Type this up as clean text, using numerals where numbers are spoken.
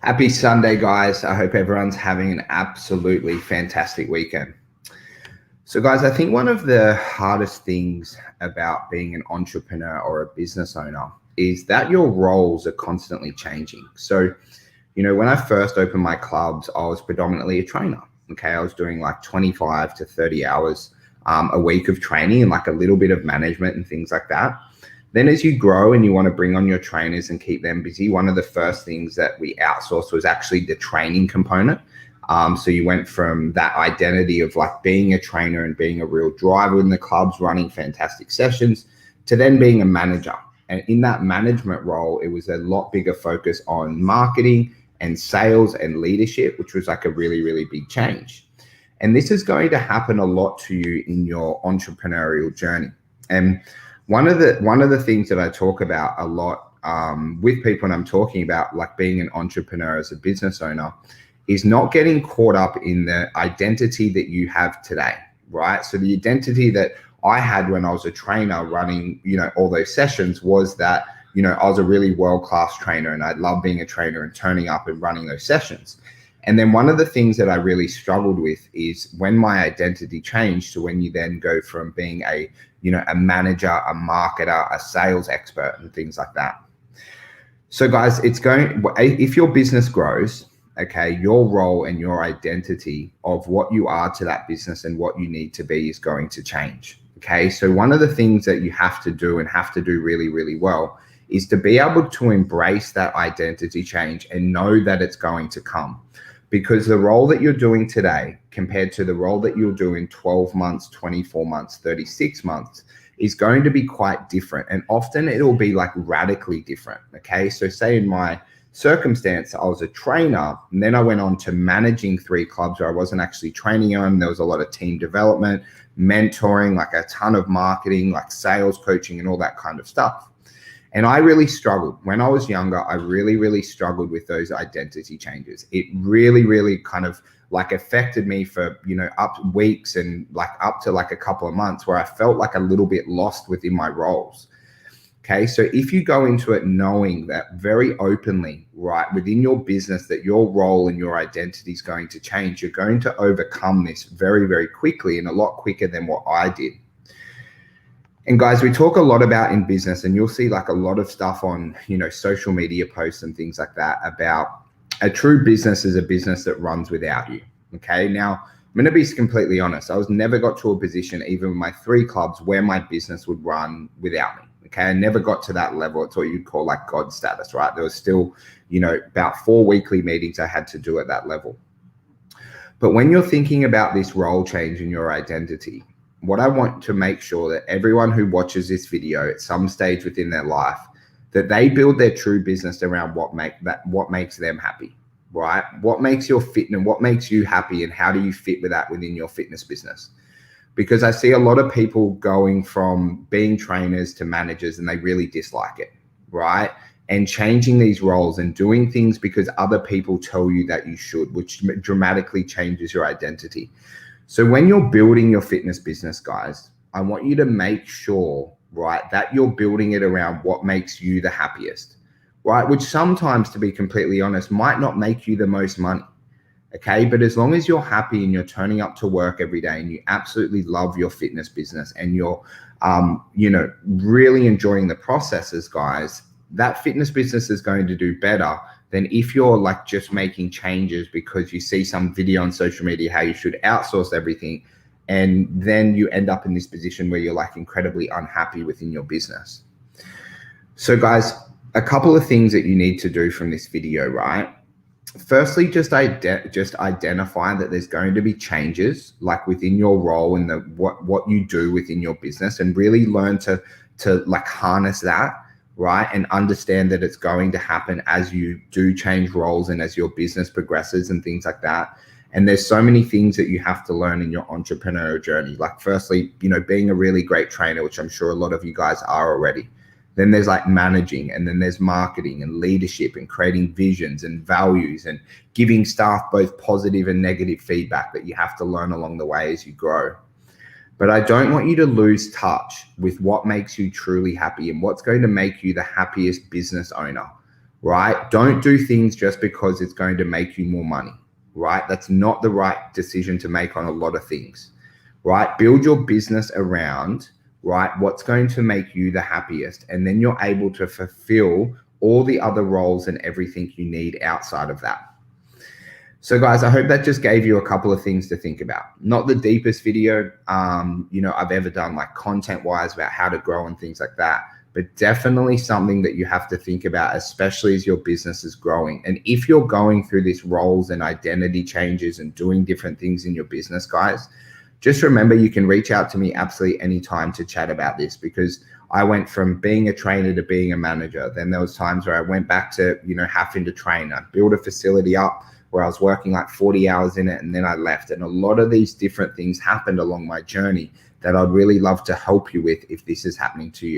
Happy Sunday, guys. I hope everyone's having an absolutely fantastic weekend. So, guys, I think one of the hardest things about being an entrepreneur or a business owner is that your roles are constantly changing. So, when I first opened my clubs, I was predominantly a trainer. Okay. I was doing like 25 to 30 hours a week of training and like a little bit of management and things like that. Then as you grow and you want to bring on your trainers and keep them busy, one of the first things that we outsourced was actually the training component. So you went from that identity of like being a trainer and being a real driver in the clubs, running fantastic sessions, to then being a manager. And in that management role, it was a lot bigger focus on marketing and sales and leadership, which was like a really, really big change. And this is going to happen a lot to you in your entrepreneurial journey. And one of the things that I talk about a lot with people when I'm talking about like being an entrepreneur as a business owner is not getting caught up in the identity that you have today, right? So the identity that I had when I was a trainer running, all those sessions was that, I was a really world-class trainer and I love being a trainer and turning up and running those sessions. And then one of the things that I really struggled with is when my identity changed to when you then go from being a manager, a marketer, a sales expert and things like that. So guys, if your business grows, okay, your role and your identity of what you are to that business and what you need to be is going to change. Okay. So one of the things that you have to do and have to do really, really well is to be able to embrace that identity change and know that it's going to come. Because the role that you're doing today compared to the role that you'll do in 12 months, 24 months, 36 months is going to be quite different. And often it'll be like radically different. Okay. So say in my circumstance, I was a trainer and then I went on to managing 3 clubs where I wasn't actually training on. There was a lot of team development, mentoring, like a ton of marketing, like sales coaching and all that kind of stuff. And I really struggled when I was younger. I really, really struggled with those identity changes. It really, really kind of like affected me for, up weeks and like up to like a couple of months where I felt like a little bit lost within my roles. Okay. So if you go into it knowing that very openly, right, within your business, that your role and your identity is going to change, you're going to overcome this very, very quickly and a lot quicker than what I did. And guys, we talk a lot about in business and you'll see like a lot of stuff on, social media posts and things like that about a true business is a business that runs without you. Okay. Now I'm going to be completely honest. I was never got to a position, even with my 3 clubs, where my business would run without me. Okay. I never got to that level. It's what you'd call like God status, right? There was still, about 4 weekly meetings I had to do at that level. But when you're thinking about this role change in your identity, what I want to make sure that everyone who watches this video at some stage within their life, that they build their true business around what makes them happy, right? What makes your fitness, what makes you happy, and how do you fit with that within your fitness business? Because I see a lot of people going from being trainers to managers and they really dislike it, right? And changing these roles and doing things because other people tell you that you should, which dramatically changes your identity. So when you're building your fitness business, guys, I want you to make sure, right, that you're building it around what makes you the happiest, right? Which sometimes, to be completely honest, might not make you the most money. Okay. But as long as you're happy and you're turning up to work every day and you absolutely love your fitness business and you're, really enjoying the processes, guys, that fitness business is going to do better than if you're like just making changes because you see some video on social media how you should outsource everything, and then you end up in this position where you're like incredibly unhappy within your business. So guys, a couple of things that you need to do from this video, right? Firstly, just identify that there's going to be changes like within your role and what you do within your business, and really learn to like harness that, right? And understand that it's going to happen as you do change roles and as your business progresses and things like that. And there's so many things that you have to learn in your entrepreneurial journey. Like firstly, being a really great trainer, which I'm sure a lot of you guys are already. Then there's like managing, and then there's marketing and leadership and creating visions and values and giving staff both positive and negative feedback that you have to learn along the way as you grow. But I don't want you to lose touch with what makes you truly happy and what's going to make you the happiest business owner, right? Don't do things just because it's going to make you more money, right? That's not the right decision to make on a lot of things, right? Build your business around, right, what's going to make you the happiest. And then you're able to fulfill all the other roles and everything you need outside of that. So guys, I hope that just gave you a couple of things to think about. Not the deepest video, I've ever done, like content wise, about how to grow and things like that, but definitely something that you have to think about, especially as your business is growing. And if you're going through these roles and identity changes and doing different things in your business, guys, just remember you can reach out to me absolutely anytime to chat about this, because I went from being a trainer to being a manager. Then there was times where I went back to, having to train. I built a facility up where I was working like 40 hours in it, and then I left. And a lot of these different things happened along my journey that I'd really love to help you with if this is happening to you.